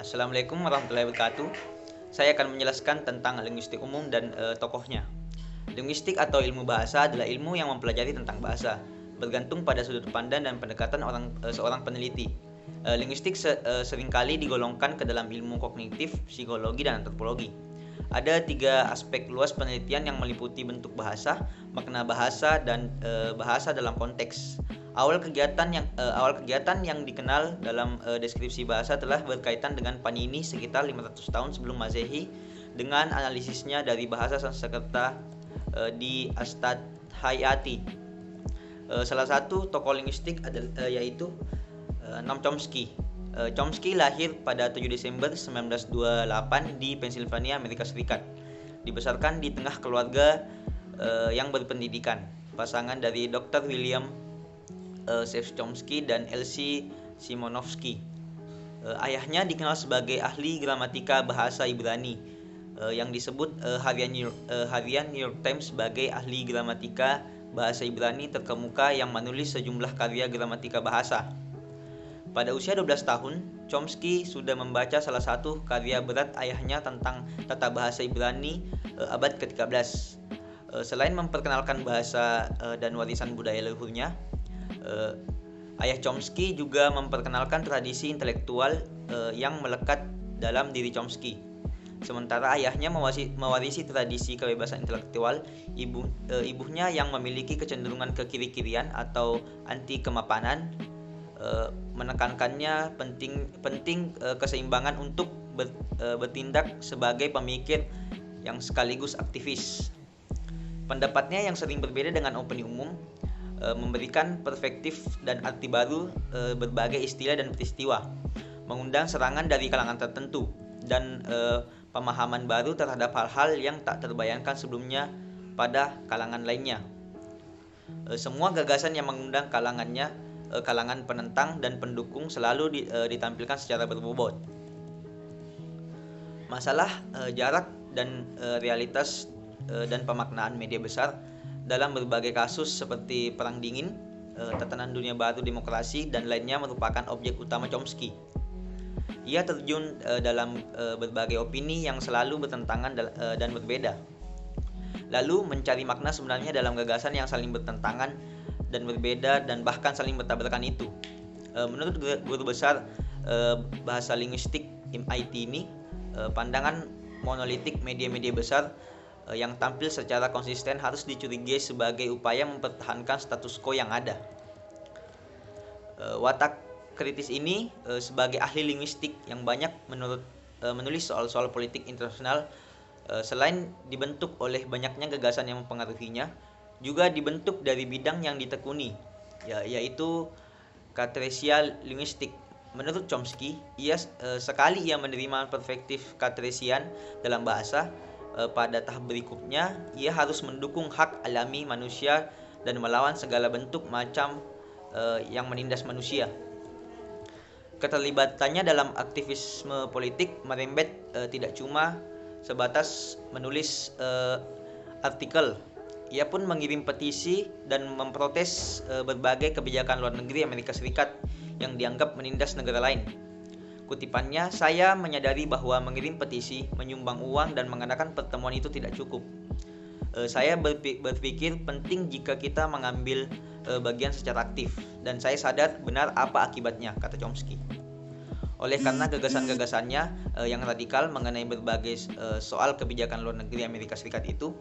Assalamualaikum warahmatullahi wabarakatuh. Saya akan menjelaskan tentang linguistik umum dan tokohnya. Linguistik atau ilmu bahasa adalah ilmu yang mempelajari tentang bahasa, bergantung pada sudut pandang dan pendekatan seorang peneliti. Seringkali digolongkan ke dalam ilmu kognitif, psikologi, dan antropologi. Ada tiga aspek luas penelitian yang meliputi bentuk bahasa, makna bahasa, dan bahasa dalam konteks. Awal kegiatan yang dikenal dalam deskripsi bahasa telah berkaitan dengan Panini sekitar 500 tahun sebelum Masehi dengan analisisnya dari bahasa Sanskerta di Astadhayati. Salah satu tokoh linguistik yaitu Noam Chomsky. Chomsky lahir pada 7 Desember 1928 di Pennsylvania, Amerika Serikat. Dibesarkan di tengah keluarga yang berpendidikan, pasangan dari Dr. William Chomsky dan Elsie Simonovsky. Ayahnya dikenal sebagai ahli gramatika bahasa Ibrani yang disebut harian New York Times sebagai ahli gramatika bahasa Ibrani terkemuka yang menulis sejumlah karya gramatika bahasa. Pada usia 12 tahun, Chomsky sudah membaca salah satu karya berat ayahnya tentang tata bahasa Ibrani abad ke-13. Selain memperkenalkan bahasa dan warisan budaya leluhurnya, ayah Chomsky juga memperkenalkan tradisi intelektual yang melekat dalam diri Chomsky. Sementara ayahnya mewarisi tradisi kebebasan intelektual, ibunya yang memiliki kecenderungan kekiri-kirian atau anti kemapanan menekankannya penting keseimbangan untuk bertindak sebagai pemikir yang sekaligus aktivis. Pendapatnya yang sering berbeda dengan opini umum memberikan perspektif dan arti baru berbagai istilah dan peristiwa, mengundang serangan dari kalangan tertentu, dan pemahaman baru terhadap hal-hal yang tak terbayangkan sebelumnya pada kalangan lainnya. Semua gagasan yang mengundang kalangan penentang dan pendukung selalu ditampilkan secara berbobot. Masalah jarak dan realitas dan pemaknaan media besar dalam berbagai kasus seperti Perang Dingin, tatanan dunia baru demokrasi, dan lainnya merupakan objek utama Chomsky. Ia terjun dalam berbagai opini yang selalu bertentangan dan berbeda. Lalu mencari makna sebenarnya dalam gagasan yang saling bertentangan dan berbeda dan bahkan saling bertabrakan itu. Menurut guru besar bahasa linguistik MIT ini, pandangan monolitik media-media besar yang tampil secara konsisten harus dicurigai sebagai upaya mempertahankan status quo yang ada. Watak kritis ini sebagai ahli linguistik yang banyak menulis soal-soal politik internasional, selain dibentuk oleh banyaknya gagasan yang mempengaruhinya, juga dibentuk dari bidang yang ditekuni, yaitu Cartesian linguistik. Menurut Chomsky, sekali ia menerima perspektif Cartesian dalam bahasa, pada tahap berikutnya ia harus mendukung hak alami manusia dan melawan segala bentuk macam yang menindas manusia. Keterlibatannya dalam aktivisme politik merembet tidak cuma sebatas menulis artikel. Ia pun mengirim petisi dan memprotes berbagai kebijakan luar negeri Amerika Serikat yang dianggap menindas negara lain. Kutipannya, "Saya menyadari bahwa mengirim petisi, menyumbang uang, dan mengadakan pertemuan itu tidak cukup. Saya berpikir penting jika kita mengambil bagian secara aktif, dan saya sadar benar apa akibatnya," kata Chomsky. Oleh karena gagasan-gagasannya yang radikal mengenai berbagai soal kebijakan luar negeri Amerika Serikat itu,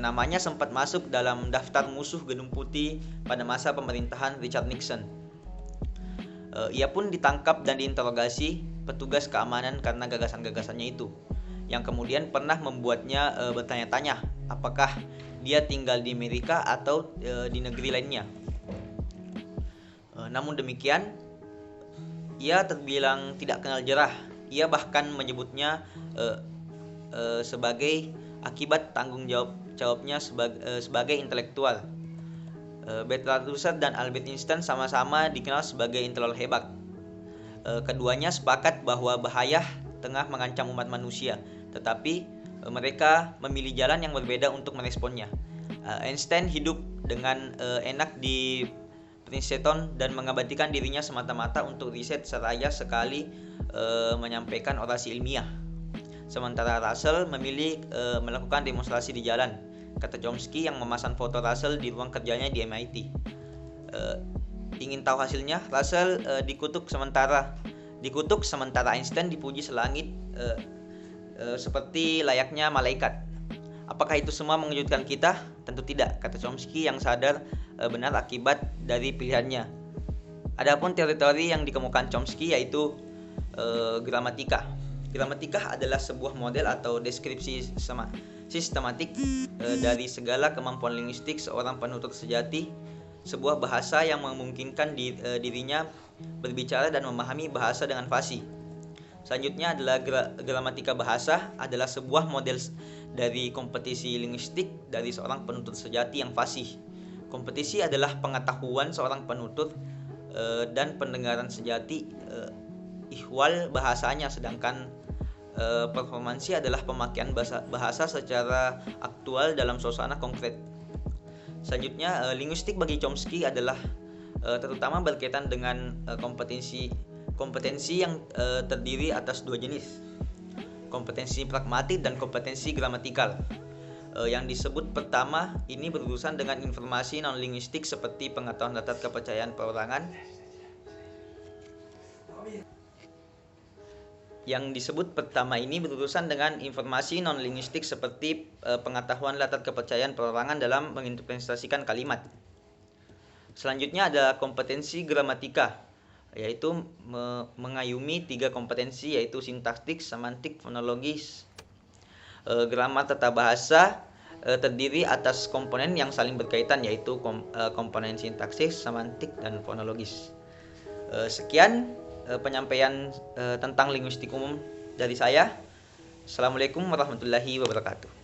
namanya sempat masuk dalam daftar musuh Gedung Putih pada masa pemerintahan Richard Nixon. Ia pun ditangkap dan diinterogasi petugas keamanan karena gagasan-gagasannya itu, yang kemudian pernah membuatnya bertanya-tanya apakah dia tinggal di Amerika atau di negeri lainnya. Namun demikian, ia terbilang tidak kenal jerah. Ia bahkan menyebutnya sebagai akibat tanggung jawabnya sebagai intelektual. Bertrand Russell dan Albert Einstein sama-sama dikenal sebagai intelektual hebat. Keduanya sepakat bahwa bahaya tengah mengancam umat manusia, tetapi mereka memilih jalan yang berbeda untuk meresponnya. Einstein hidup dengan enak di Princeton dan mengabadikan dirinya semata-mata untuk riset seraya sekali menyampaikan orasi ilmiah. Sementara Russell memilih melakukan demonstrasi di jalan, kata Chomsky yang memasang foto Russell di ruang kerjanya di MIT. Ingin tahu hasilnya? Russell dikutuk sementara Einstein dipuji selangit seperti layaknya malaikat. Apakah itu semua mengejutkan kita? Tentu tidak, kata Chomsky yang sadar benar akibat dari pilihannya. Adapun teori-teori yang dikemukakan Chomsky yaitu gramatika. Gramatika adalah sebuah model atau deskripsi sistematik dari segala kemampuan linguistik seorang penutur sejati, sebuah bahasa yang memungkinkan dirinya berbicara dan memahami bahasa dengan fasih. Selanjutnya adalah gramatika bahasa adalah sebuah model dari kompetisi linguistik dari seorang penutur sejati yang fasih. Kompetisi adalah pengetahuan seorang penutur dan pendengaran sejati ihwal bahasanya, sedangkan performansi adalah pemakaian bahasa secara aktual dalam suasana konkret. Selanjutnya, linguistik bagi Chomsky adalah terutama berkaitan dengan kompetensi yang terdiri atas dua jenis, kompetensi pragmatik dan kompetensi gramatikal. Yang disebut pertama ini berurusan dengan informasi non-linguistik seperti pengetahuan data kepercayaan perorangan. Yang disebut pertama ini berurusan dengan informasi non-linguistik seperti pengetahuan latar kepercayaan perorangan dalam menginterpretasikan kalimat. Selanjutnya ada kompetensi gramatika, yaitu mengayumi tiga kompetensi yaitu sintaktik, semantik, fonologis. Grammar tata bahasa terdiri atas komponen yang saling berkaitan yaitu komponen sintaksis, semantik, dan fonologis. Sekian penyampaian tentang linguistik umum dari saya. Assalamualaikum warahmatullahi wabarakatuh.